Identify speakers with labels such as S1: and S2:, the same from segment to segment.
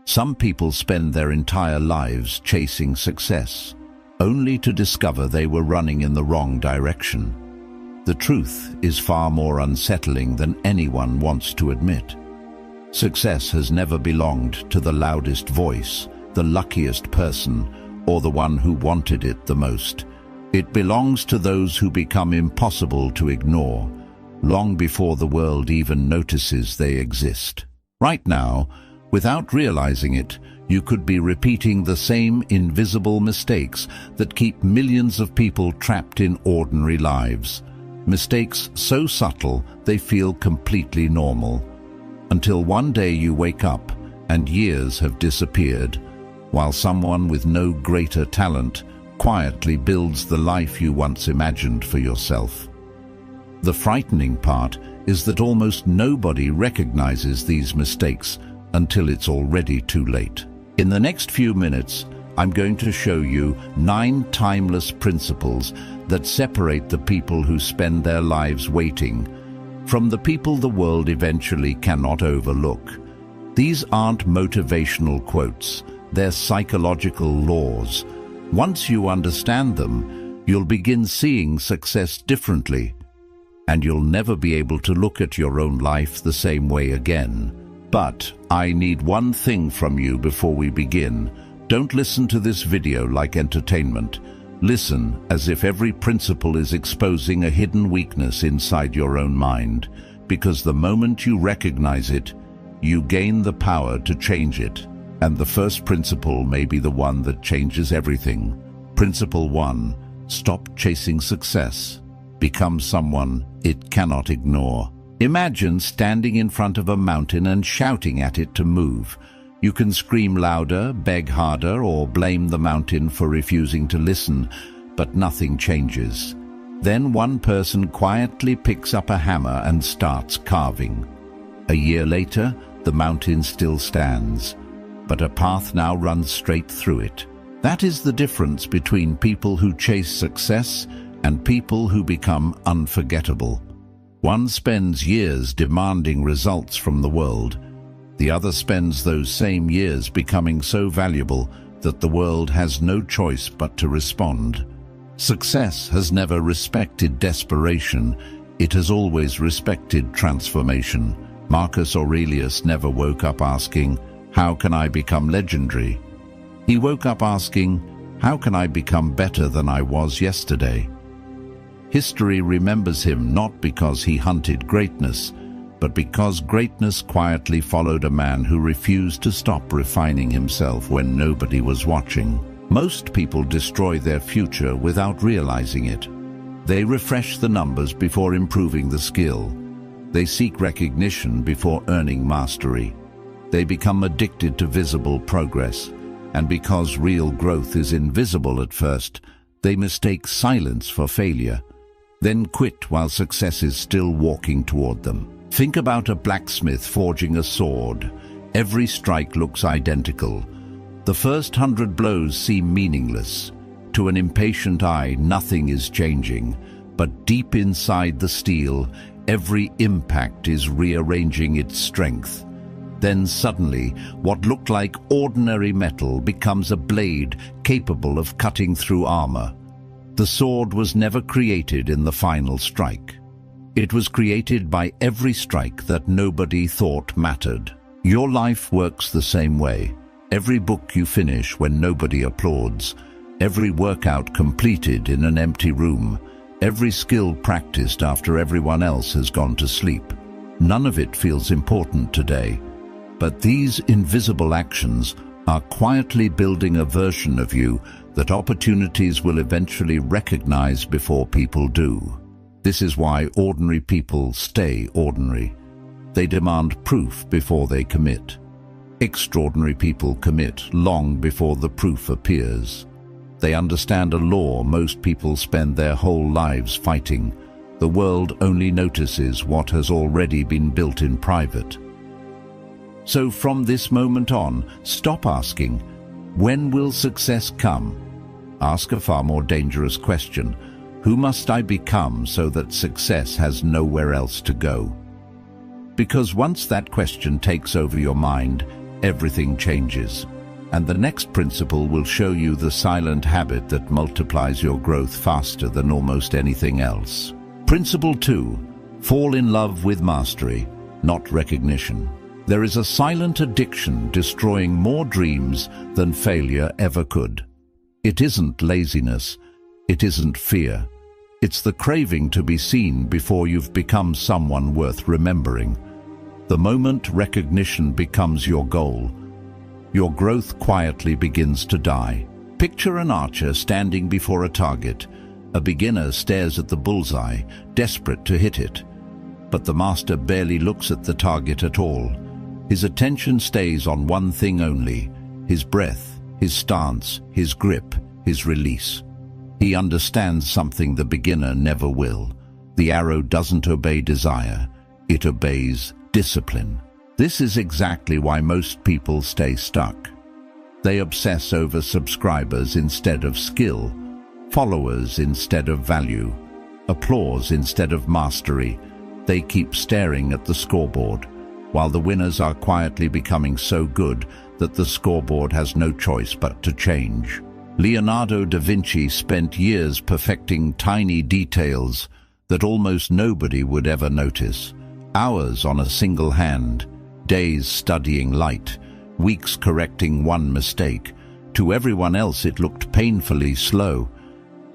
S1: Some people spend their entire lives chasing success, only to discover they were running in the wrong direction. The truth is far more unsettling than anyone wants to admit. Success has never belonged to the loudest voice, the luckiest person, or the one who wanted it the most. It belongs to those who become impossible to ignore, long before the world even notices they exist. Right now, without realizing it, you could be repeating the same invisible mistakes that keep millions of people trapped in ordinary lives. Mistakes so subtle they feel completely normal. Until one day you wake up and years have disappeared, while someone with no greater talent quietly builds the life you once imagined for yourself. The frightening part is that almost nobody recognizes these mistakes until it's already too late. In the next few minutes, I'm going to show you 9 timeless principles that separate the people who spend their lives waiting from the people the world eventually cannot overlook. These aren't motivational quotes, they're psychological laws. Once you understand them, you'll begin seeing success differently, and you'll never be able to look at your own life the same way again. But I need one thing from you before we begin. Don't listen to this video like entertainment. Listen as if every principle is exposing a hidden weakness inside your own mind, because the moment you recognize it, you gain the power to change it. And the first principle may be the one that changes everything. Principle 1: stop chasing success. Become someone it cannot ignore. Imagine standing in front of a mountain and shouting at it to move. You can scream louder, beg harder, or blame the mountain for refusing to listen, but nothing changes. Then one person quietly picks up a hammer and starts carving. A year later, the mountain still stands, but a path now runs straight through it. That is the difference between people who chase success and people who become unforgettable. One spends years demanding results from the world. The other spends those same years becoming so valuable that the world has no choice but to respond. Success has never respected desperation. It has always respected transformation. Marcus Aurelius never woke up asking, "How can I become legendary?" He woke up asking, "How can I become better than I was yesterday?" History remembers him not because he hunted greatness, but because greatness quietly followed a man who refused to stop refining himself when nobody was watching. Most people destroy their future without realizing it. They refresh the numbers before improving the skill. They seek recognition before earning mastery. They become addicted to visible progress, and because real growth is invisible at first, they mistake silence for failure, then quit while success is still walking toward them. Think about a blacksmith forging a sword. Every strike looks identical. The first 100 blows seem meaningless. To an impatient eye, nothing is changing. But deep inside the steel, every impact is rearranging its strength. Then suddenly, what looked like ordinary metal becomes a blade capable of cutting through armor. The sword was never created in the final strike. It was created by every strike that nobody thought mattered. Your life works the same way. Every book you finish when nobody applauds, every workout completed in an empty room, every skill practiced after everyone else has gone to sleep. None of it feels important today, but these invisible actions are quietly building a version of you that opportunities will eventually recognize before people do. This is why ordinary people stay ordinary. They demand proof before they commit. Extraordinary people commit long before the proof appears. They understand a law most people spend their whole lives fighting. The world only notices what has already been built in private. So from this moment on, stop asking, "When will success come?" Ask a far more dangerous question. Who must I become so that success has nowhere else to go? Because once that question takes over your mind, everything changes. And the next principle will show you the silent habit that multiplies your growth faster than almost anything else. Principle 2. Fall in love with mastery, not recognition. There is a silent addiction destroying more dreams than failure ever could. It isn't laziness. It isn't fear. It's the craving to be seen before you've become someone worth remembering. The moment recognition becomes your goal, your growth quietly begins to die. Picture an archer standing before a target. A beginner stares at the bullseye, desperate to hit it. But the master barely looks at the target at all. His attention stays on one thing only: his breath, his stance, his grip, his release. He understands something the beginner never will. The arrow doesn't obey desire, it obeys discipline. This is exactly why most people stay stuck. They obsess over subscribers instead of skill, followers instead of value, applause instead of mastery. They keep staring at the scoreboard, while the winners are quietly becoming so good that the scoreboard has no choice but to change. Leonardo da Vinci spent years perfecting tiny details that almost nobody would ever notice. Hours on a single hand, days studying light, weeks correcting one mistake. To everyone else it looked painfully slow.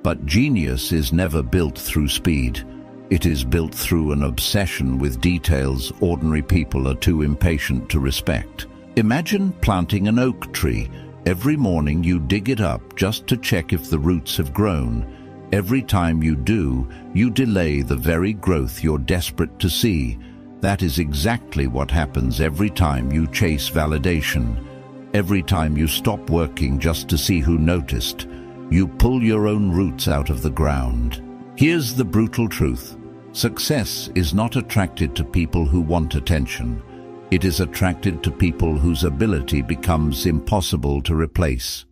S1: But genius is never built through speed. It is built through an obsession with details ordinary people are too impatient to respect. Imagine planting an oak tree. Every morning you dig it up just to check if the roots have grown. Every time you do, you delay the very growth you're desperate to see. That is exactly what happens every time you chase validation. Every time you stop working just to see who noticed, you pull your own roots out of the ground. Here's the brutal truth. Success is not attracted to people who want attention. It is attracted to people whose ability becomes impossible to replace.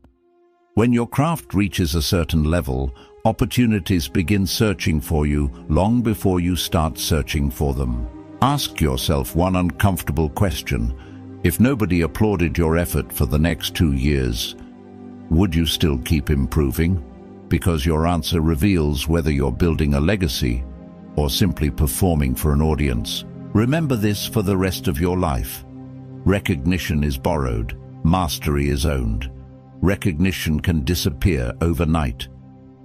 S1: When your craft reaches a certain level, opportunities begin searching for you long before you start searching for them. Ask yourself one uncomfortable question. If nobody applauded your effort for the next 2 years, would you still keep improving? Because your answer reveals whether you're building a legacy or simply performing for an audience. Remember this for the rest of your life. Recognition is borrowed, mastery is owned. Recognition can disappear overnight.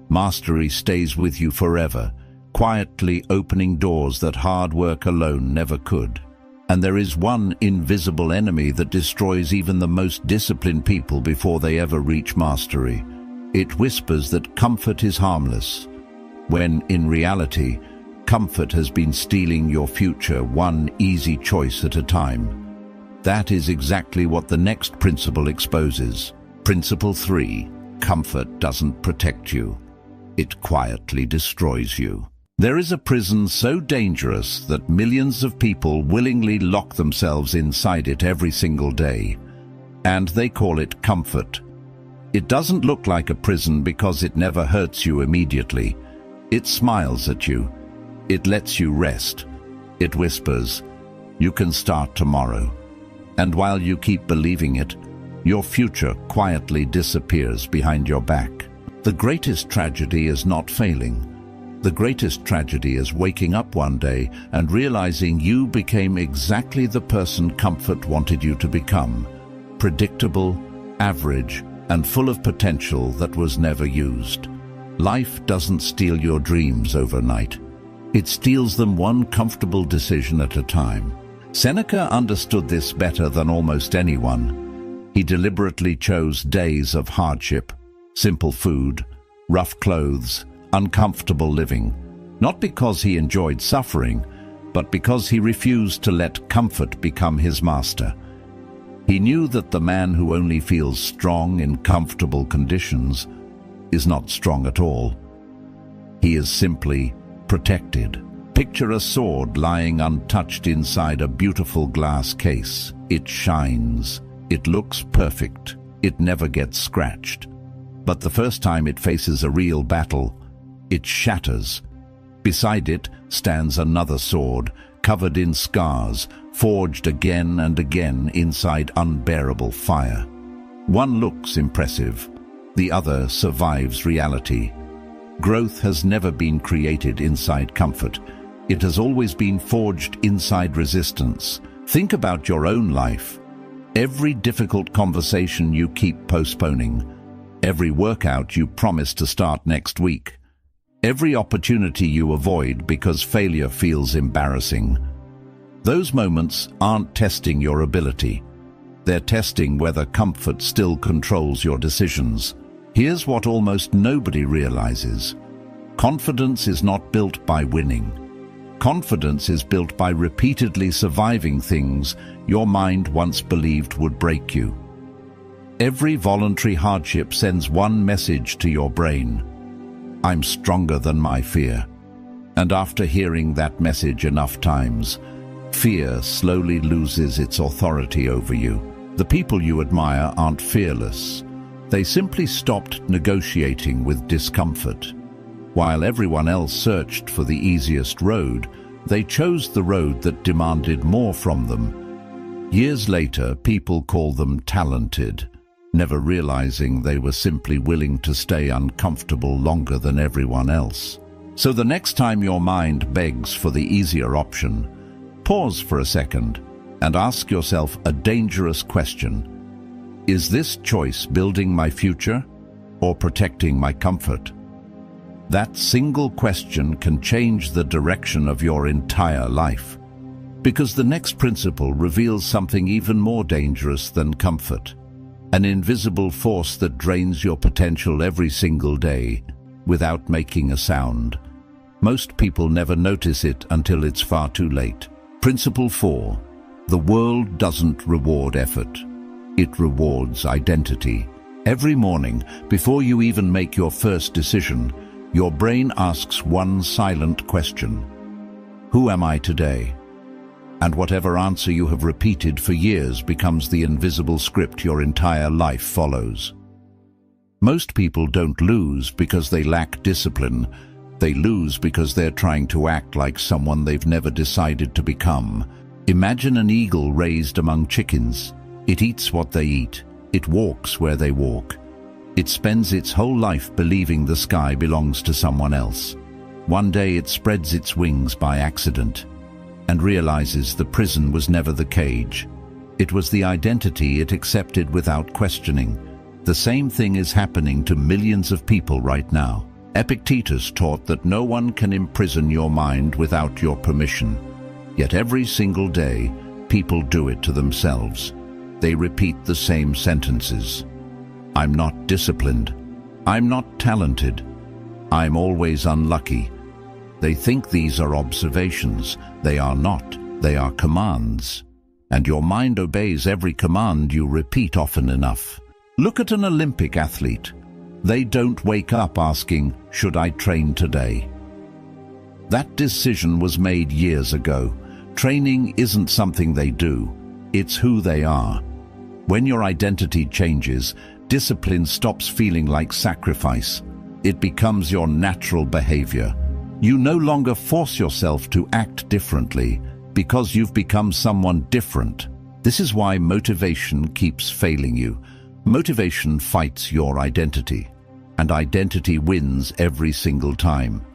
S1: Mastery stays with you forever, quietly opening doors that hard work alone never could. And there is one invisible enemy that destroys even the most disciplined people before they ever reach mastery. It whispers that comfort is harmless, when in reality, comfort has been stealing your future one easy choice at a time. That is exactly what the next principle exposes. Principle 3. Comfort doesn't protect you. It quietly destroys you. There is a prison so dangerous that millions of people willingly lock themselves inside it every single day. And they call it comfort. It doesn't look like a prison because it never hurts you immediately. It smiles at you. It lets you rest. It whispers, "You can start tomorrow." And while you keep believing it, your future quietly disappears behind your back. The greatest tragedy is not failing. The greatest tragedy is waking up one day and realizing you became exactly the person comfort wanted you to become. Predictable, average, and full of potential that was never used. Life doesn't steal your dreams overnight. It steals them one comfortable decision at a time. Seneca understood this better than almost anyone. He deliberately chose days of hardship, simple food, rough clothes, uncomfortable living, not because he enjoyed suffering, but because he refused to let comfort become his master. He knew that the man who only feels strong in comfortable conditions is not strong at all. He is simply protected. Picture a sword lying untouched inside a beautiful glass case. It shines. It looks perfect. It never gets scratched. But the first time it faces a real battle, it shatters. Beside it stands another sword, covered in scars, forged again and again inside unbearable fire. One looks impressive, the other survives reality. Growth has never been created inside comfort. It has always been forged inside resistance. Think about your own life. Every difficult conversation you keep postponing, every workout you promise to start next week, every opportunity you avoid because failure feels embarrassing. Those moments aren't testing your ability. They're testing whether comfort still controls your decisions. Here's what almost nobody realizes. Confidence is not built by winning. Confidence is built by repeatedly surviving things your mind once believed would break you. Every voluntary hardship sends one message to your brain: I'm stronger than my fear. And after hearing that message enough times, fear slowly loses its authority over you. The people you admire aren't fearless. They simply stopped negotiating with discomfort. While everyone else searched for the easiest road, they chose the road that demanded more from them. Years later, people call them talented, never realizing they were simply willing to stay uncomfortable longer than everyone else. So the next time your mind begs for the easier option, pause for a second and ask yourself a dangerous question. Is this choice building my future or protecting my comfort? That single question can change the direction of your entire life, because the next principle reveals something even more dangerous than comfort, an invisible force that drains your potential every single day without making a sound. Most people never notice it until it's far too late. Principle 4. The world doesn't reward effort. It rewards identity. Every morning, before you even make your first decision, your brain asks one silent question: who am I today? And whatever answer you have repeated for years becomes the invisible script your entire life follows. Most people don't lose because they lack discipline. They lose because they're trying to act like someone they've never decided to become. Imagine an eagle raised among chickens. It eats what they eat. It walks where they walk. It spends its whole life believing the sky belongs to someone else. One day it spreads its wings by accident and realizes the prison was never the cage. It was the identity it accepted without questioning. The same thing is happening to millions of people right now. Epictetus taught that no one can imprison your mind without your permission. Yet every single day, people do it to themselves. They repeat the same sentences. I'm not disciplined. I'm not talented. I'm always unlucky. They think these are observations. They are not. They are commands. And your mind obeys every command you repeat often enough. Look at an Olympic athlete. They don't wake up asking, should I train today? That decision was made years ago. Training isn't something they do. It's who they are. When your identity changes, discipline stops feeling like sacrifice. It becomes your natural behavior. You no longer force yourself to act differently because you've become someone different. This is why motivation keeps failing you. Motivation fights your identity, and identity wins every single time.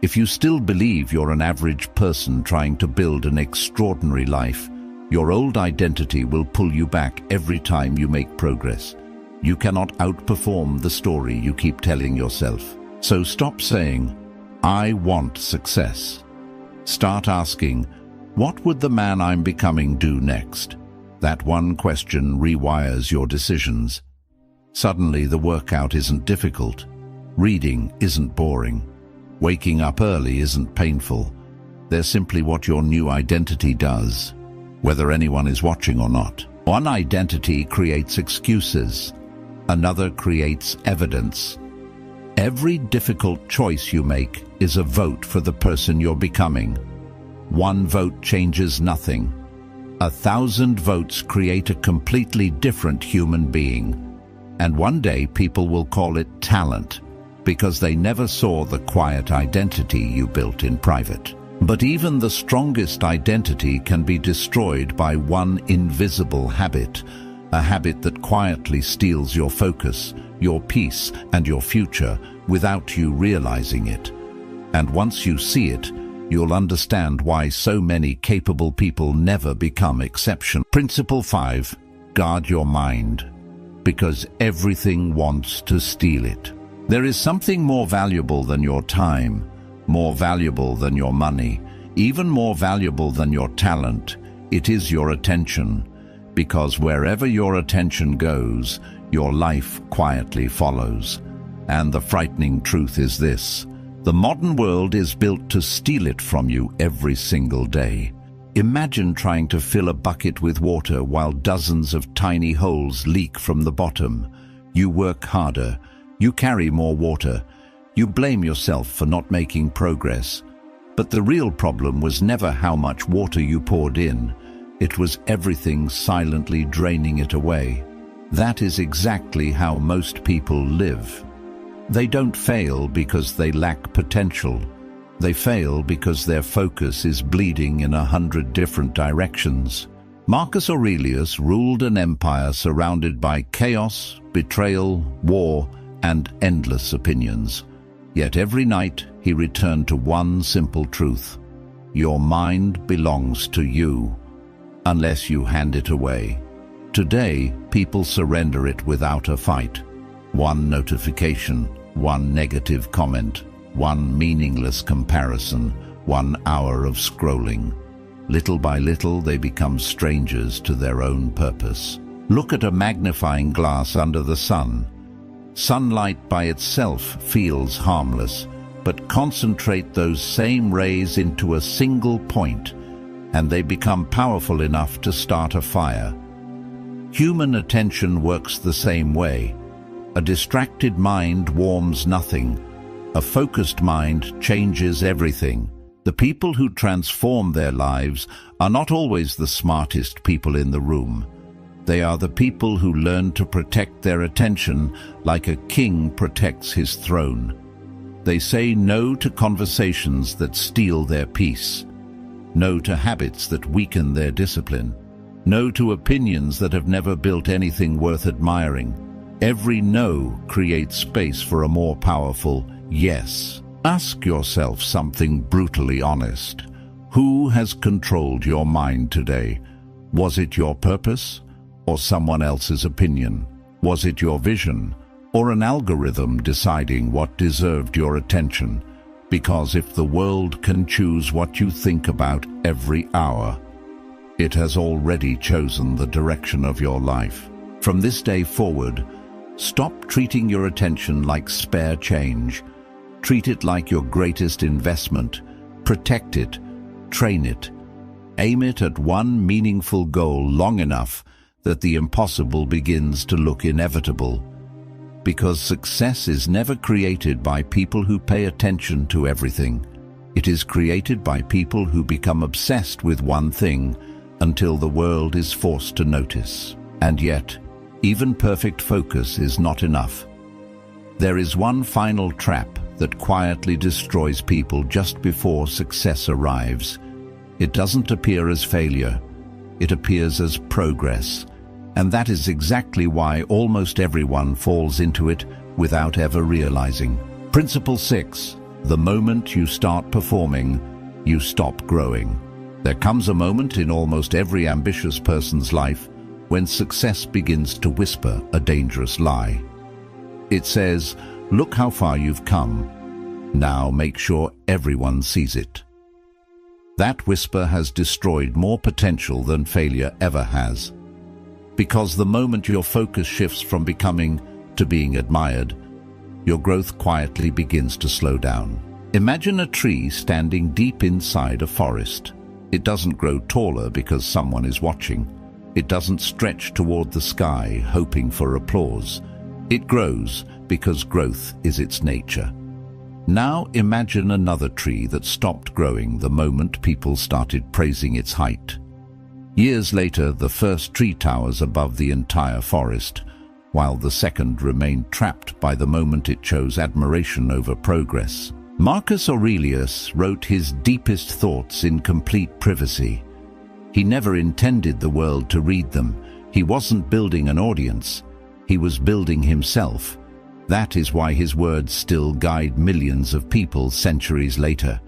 S1: If you still believe you're an average person trying to build an extraordinary life, your old identity will pull you back every time you make progress. You cannot outperform the story you keep telling yourself. So stop saying, I want success. Start asking, what would the man I'm becoming do next? That one question rewires your decisions. Suddenly the workout isn't difficult. Reading isn't boring. Waking up early isn't painful. They're simply what your new identity does, whether anyone is watching or not. One identity creates excuses. Another creates evidence. Every difficult choice you make is a vote for the person you're becoming. One vote changes nothing. 1,000 votes create a completely different human being. And one day people will call it talent, because they never saw the quiet identity you built in private. But even the strongest identity can be destroyed by one invisible habit, a habit that quietly steals your focus, your peace, and your future without you realizing it. And once you see it, you'll understand why so many capable people never become exceptional. Principle 5. Guard your mind, because everything wants to steal it. There is something more valuable than your time, more valuable than your money, even more valuable than your talent. It is your attention, because wherever your attention goes, your life quietly follows. And the frightening truth is this: the modern world is built to steal it from you every single day. Imagine trying to fill a bucket with water while dozens of tiny holes leak from the bottom. You work harder, you carry more water, you blame yourself for not making progress. But the real problem was never how much water you poured in. It was everything silently draining it away. That is exactly how most people live. They don't fail because they lack potential. They fail because their focus is bleeding in 100 different directions. Marcus Aurelius ruled an empire surrounded by chaos, betrayal, war, and endless opinions. Yet every night he returned to one simple truth: your mind belongs to you, unless you hand it away. Today, people surrender it without a fight. One notification, one negative comment, one meaningless comparison, 1 hour of scrolling. Little by little, they become strangers to their own purpose. Look at a magnifying glass under the sun. Sunlight by itself feels harmless, but concentrate those same rays into a single point, and they become powerful enough to start a fire. Human attention works the same way. A distracted mind warms nothing. A focused mind changes everything. The people who transform their lives are not always the smartest people in the room. They are the people who learn to protect their attention like a king protects his throne. They say no to conversations that steal their peace, no to habits that weaken their discipline, no to opinions that have never built anything worth admiring. Every no creates space for a more powerful yes. Ask yourself something brutally honest. Who has controlled your mind today? Was it your purpose or someone else's opinion? Was it your vision or an algorithm deciding what deserved your attention? Because if the world can choose what you think about every hour, it has already chosen the direction of your life. From this day forward, stop treating your attention like spare change. Treat it like your greatest investment. Protect it, train it, aim it at one meaningful goal long enough that the impossible begins to look inevitable. Because success is never created by people who pay attention to everything. It is created by people who become obsessed with one thing until the world is forced to notice. And yet, even perfect focus is not enough. There is one final trap that quietly destroys people just before success arrives. It doesn't appear as failure. It appears as progress. And that is exactly why almost everyone falls into it without ever realizing. Principle 6. The moment you start performing, you stop growing. There comes a moment in almost every ambitious person's life when success begins to whisper a dangerous lie. It says, "Look how far you've come. Now make sure everyone sees it." That whisper has destroyed more potential than failure ever has. Because the moment your focus shifts from becoming to being admired, your growth quietly begins to slow down. Imagine a tree standing deep inside a forest. It doesn't grow taller because someone is watching. It doesn't stretch toward the sky, hoping for applause. It grows because growth is its nature. Now imagine another tree that stopped growing the moment people started praising its height. Years later, the first tree towers above the entire forest, while the second remained trapped by the moment it chose admiration over progress. Marcus Aurelius wrote his deepest thoughts in complete privacy. He never intended the world to read them. He wasn't building an audience. He was building himself. That is why his words still guide millions of people centuries later.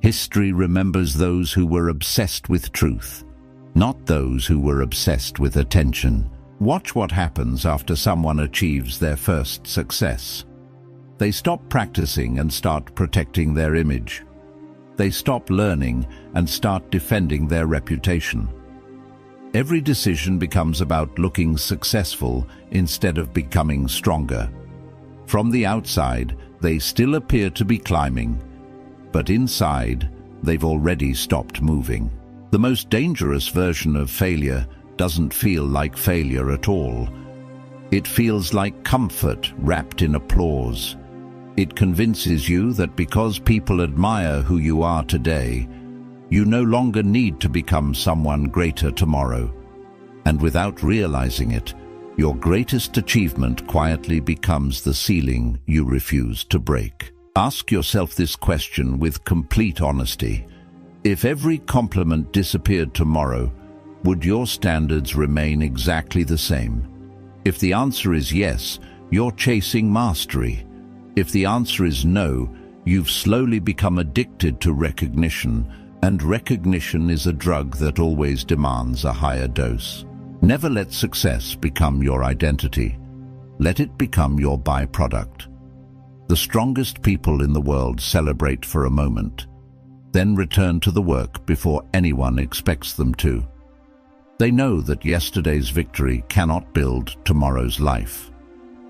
S1: History remembers those who were obsessed with truth, not those who were obsessed with attention. Watch what happens after someone achieves their first success. They stop practicing and start protecting their image. They stop learning and start defending their reputation. Every decision becomes about looking successful instead of becoming stronger. From the outside, they still appear to be climbing, but inside, they've already stopped moving. The most dangerous version of failure doesn't feel like failure at all. It feels like comfort wrapped in applause. It convinces you that because people admire who you are today, you no longer need to become someone greater tomorrow. And without realizing it, your greatest achievement quietly becomes the ceiling you refuse to break. Ask yourself this question with complete honesty. If every compliment disappeared tomorrow, would your standards remain exactly the same? If the answer is yes, you're chasing mastery. If the answer is no, you've slowly become addicted to recognition, and recognition is a drug that always demands a higher dose. Never let success become your identity. Let it become your byproduct. The strongest people in the world celebrate for a moment, then return to the work before anyone expects them to. They know that yesterday's victory cannot build tomorrow's life.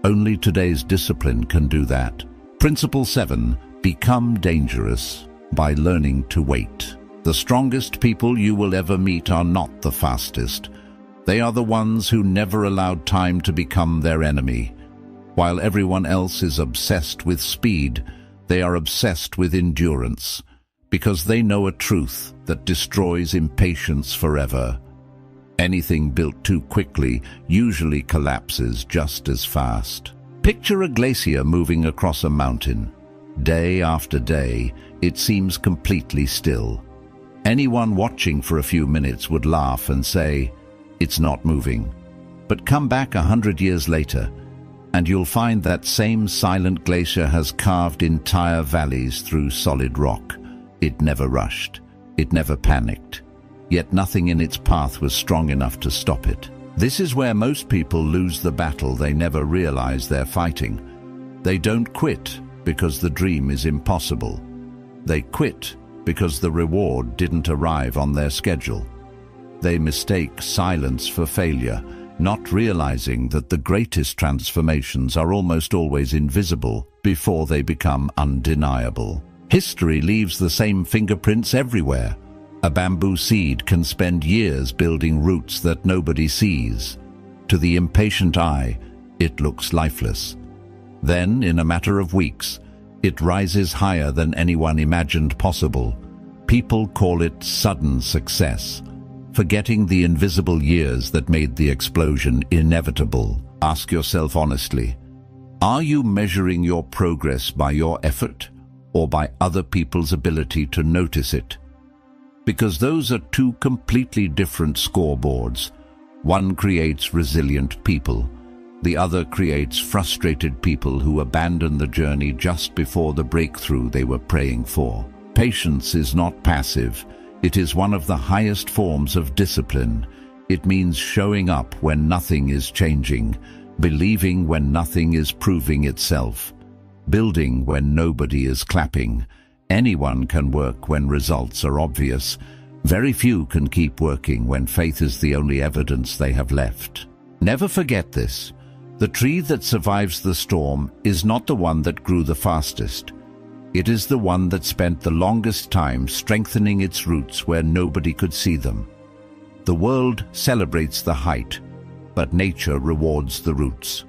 S1: Only today's discipline can do that. Principle 7. Become dangerous by learning to wait. The strongest people you will ever meet are not the fastest. They are the ones who never allowed time to become their enemy. While everyone else is obsessed with speed, they are obsessed with endurance, because they know a truth that destroys impatience forever. Anything built too quickly usually collapses just as fast. Picture a glacier moving across a mountain. Day after day, it seems completely still. Anyone watching for a few minutes would laugh and say, "It's not moving." But come back 100 years later, and you'll find that same silent glacier has carved entire valleys through solid rock. It never rushed. It never panicked. Yet nothing in its path was strong enough to stop it. This is where most people lose the battle they never realize they're fighting. They don't quit because the dream is impossible. They quit because the reward didn't arrive on their schedule. They mistake silence for failure, not realizing that the greatest transformations are almost always invisible before they become undeniable. History leaves the same fingerprints everywhere. A bamboo seed can spend years building roots that nobody sees. To the impatient eye, it looks lifeless. Then, in a matter of weeks, it rises higher than anyone imagined possible. People call it sudden success, forgetting the invisible years that made the explosion inevitable. Ask yourself honestly, are you measuring your progress by your effort or by other people's ability to notice it? Because those are two completely different scoreboards. One creates resilient people. The other creates frustrated people who abandon the journey just before the breakthrough they were praying for. Patience is not passive. It is one of the highest forms of discipline. It means showing up when nothing is changing, believing when nothing is proving itself, building when nobody is clapping. Anyone can work when results are obvious. Very few can keep working when faith is the only evidence they have left. Never forget this. The tree that survives the storm is not the one that grew the fastest. It is the one that spent the longest time strengthening its roots where nobody could see them. The world celebrates the height, but nature rewards the roots.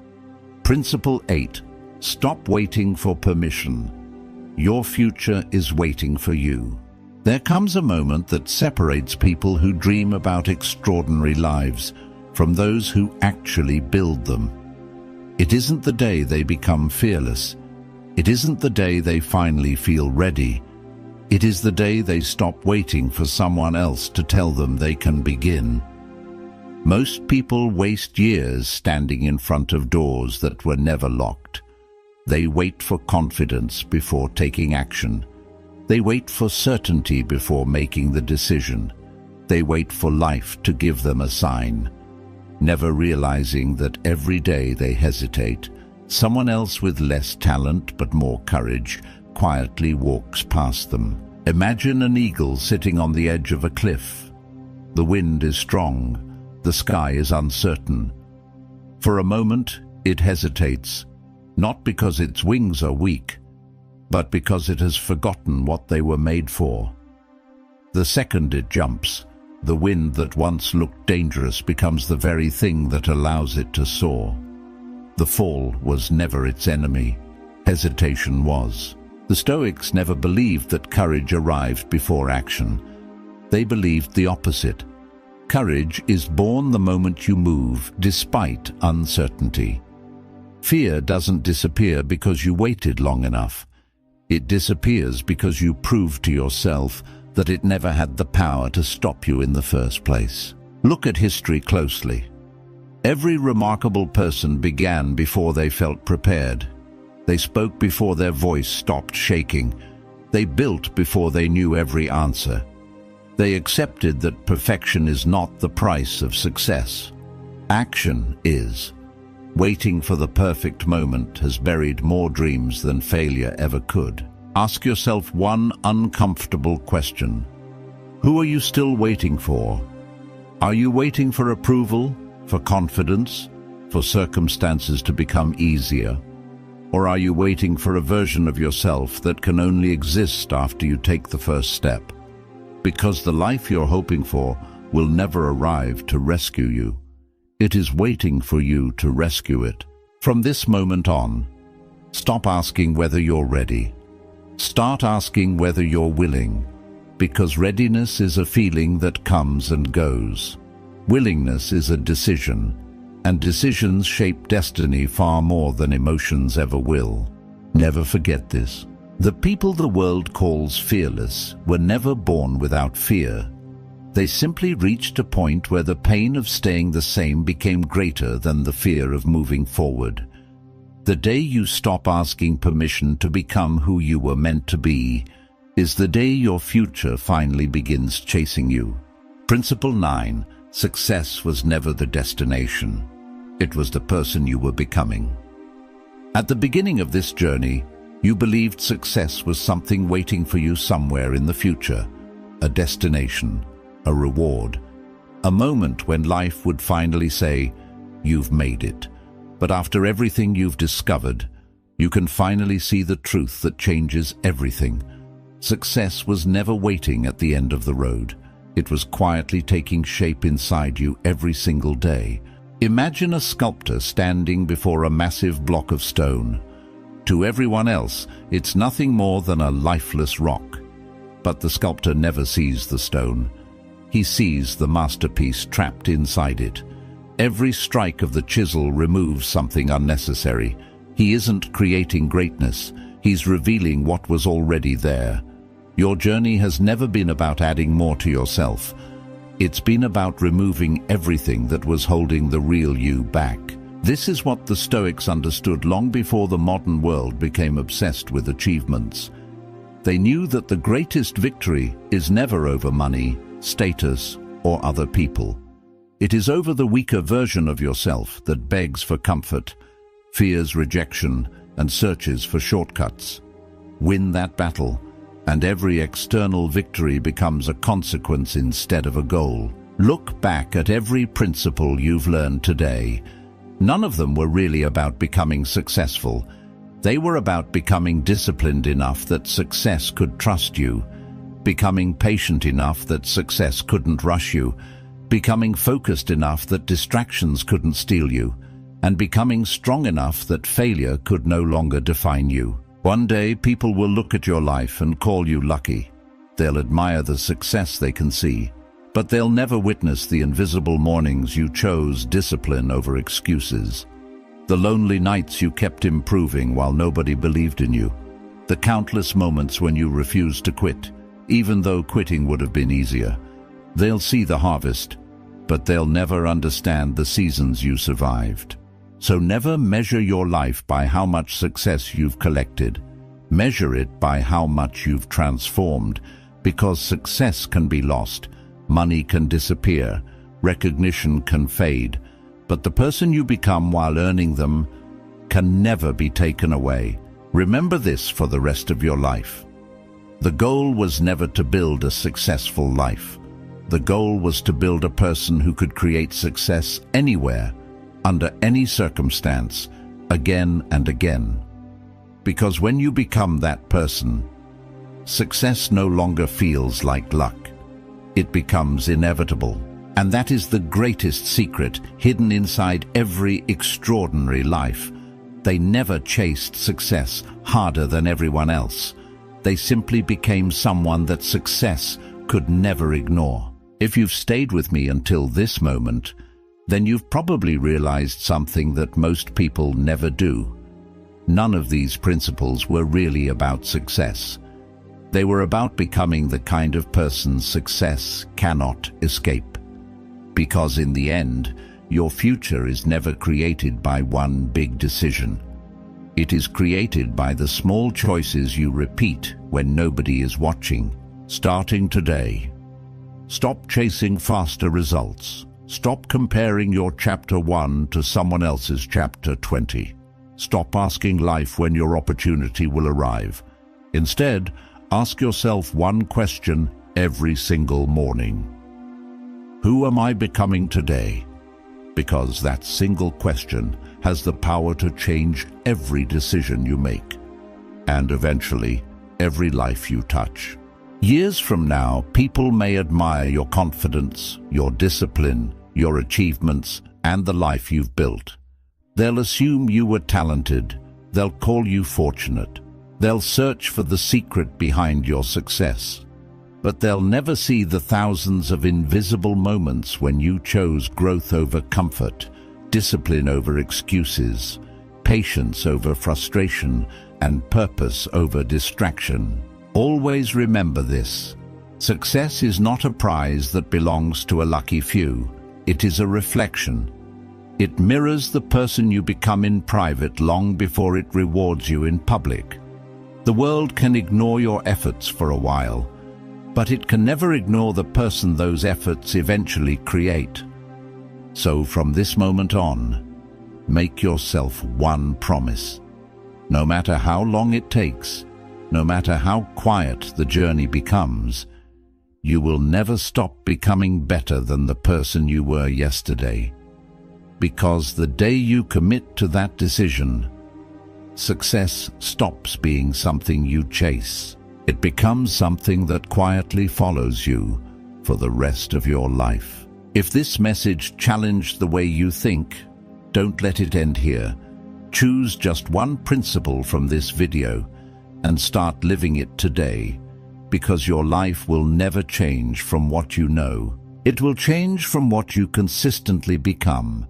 S1: Principle 8. Stop waiting for permission. Your future is waiting for you. There comes a moment that separates people who dream about extraordinary lives from those who actually build them. It isn't the day they become fearless. It isn't the day they finally feel ready. It is the day they stop waiting for someone else to tell them they can begin. Most people waste years standing in front of doors that were never locked. They wait for confidence before taking action. They wait for certainty before making the decision. They wait for life to give them a sign, never realizing that every day they hesitate, someone else with less talent but more courage quietly walks past them. Imagine an eagle sitting on the edge of a cliff. The wind is strong. The sky is uncertain. For a moment, it hesitates, not because its wings are weak, but because it has forgotten what they were made for. The second it jumps, the wind that once looked dangerous becomes the very thing that allows it to soar. The fall was never its enemy. Hesitation was. The Stoics never believed that courage arrived before action. They believed the opposite. Courage is born the moment you move, despite uncertainty. Fear doesn't disappear because you waited long enough. It disappears because you proved to yourself that it never had the power to stop you in the first place. Look at history closely. Every remarkable person began before they felt prepared. They spoke before their voice stopped shaking. They built before they knew every answer. They accepted that perfection is not the price of success. Action is. Waiting for the perfect moment has buried more dreams than failure ever could. Ask yourself one uncomfortable question. Who are you still waiting for? Are you waiting for approval, for confidence, for circumstances to become easier? Or are you waiting for a version of yourself that can only exist after you take the first step? Because the life you're hoping for will never arrive to rescue you. It is waiting for you to rescue it. From this moment on, stop asking whether you're ready. Start asking whether you're willing, because readiness is a feeling that comes and goes. Willingness is a decision, and decisions shape destiny far more than emotions ever will. Never forget this. The people the world calls fearless were never born without fear. They simply reached a point where the pain of staying the same became greater than the fear of moving forward. The day you stop asking permission to become who you were meant to be is the day your future finally begins chasing you. Principle 9. Success was never the destination. It was the person you were becoming. At the beginning of this journey, you believed success was something waiting for you somewhere in the future, a destination, a reward, a moment when life would finally say, "You've made it." But after everything you've discovered, you can finally see the truth that changes everything. Success was never waiting at the end of the road. It was quietly taking shape inside you every single day. Imagine a sculptor standing before a massive block of stone. To everyone else, it's nothing more than a lifeless rock. But the sculptor never sees the stone. He sees the masterpiece trapped inside it. Every strike of the chisel removes something unnecessary. He isn't creating greatness. He's revealing what was already there. Your journey has never been about adding more to yourself. It's been about removing everything that was holding the real you back. This is what the Stoics understood long before the modern world became obsessed with achievements. They knew that the greatest victory is never over money, status, or other people. It is over the weaker version of yourself that begs for comfort, fears rejection, and searches for shortcuts. Win that battle, and every external victory becomes a consequence instead of a goal. Look back at every principle you've learned today. None of them were really about becoming successful. They were about becoming disciplined enough that success could trust you, becoming patient enough that success couldn't rush you, becoming focused enough that distractions couldn't steal you, and becoming strong enough that failure could no longer define you. One day, people will look at your life and call you lucky. They'll admire the success they can see, but they'll never witness the invisible mornings you chose discipline over excuses. The lonely nights you kept improving while nobody believed in you. The countless moments when you refused to quit, even though quitting would have been easier. They'll see the harvest, but they'll never understand the seasons you survived. So never measure your life by how much success you've collected. Measure it by how much you've transformed, because success can be lost, money can disappear, recognition can fade, but the person you become while earning them can never be taken away. Remember this for the rest of your life. The goal was never to build a successful life. The goal was to build a person who could create success anywhere, under any circumstance, again and again. Because when you become that person, success no longer feels like luck. It becomes inevitable. And that is the greatest secret hidden inside every extraordinary life. They never chased success harder than everyone else. They simply became someone that success could never ignore. If you've stayed with me until this moment, then you've probably realized something that most people never do. None of these principles were really about success. They were about becoming the kind of person success cannot escape. Because in the end, your future is never created by one big decision. It is created by the small choices you repeat when nobody is watching. Starting today, stop chasing faster results. Stop comparing your chapter 1 to someone else's chapter 20. Stop asking life when your opportunity will arrive. Instead, ask yourself one question every single morning. Who am I becoming today? Because that single question has the power to change every decision you make, and eventually, every life you touch. Years from now, people may admire your confidence, your discipline, your achievements, and the life you've built. They'll assume you were talented. They'll call you fortunate. They'll search for the secret behind your success. But they'll never see the thousands of invisible moments when you chose growth over comfort, discipline over excuses, patience over frustration, and purpose over distraction. Always remember this. Success is not a prize that belongs to a lucky few. It is a reflection. It mirrors the person you become in private long before it rewards you in public. The world can ignore your efforts for a while, but it can never ignore the person those efforts eventually create. So from this moment on, make yourself one promise. No matter how long it takes, no matter how quiet the journey becomes, you will never stop becoming better than the person you were yesterday. Because the day you commit to that decision, success stops being something you chase. It becomes something that quietly follows you for the rest of your life. If this message challenged the way you think, don't let it end here. Choose just one principle from this video and start living it today, because your life will never change from what you know. It will change from what you consistently become.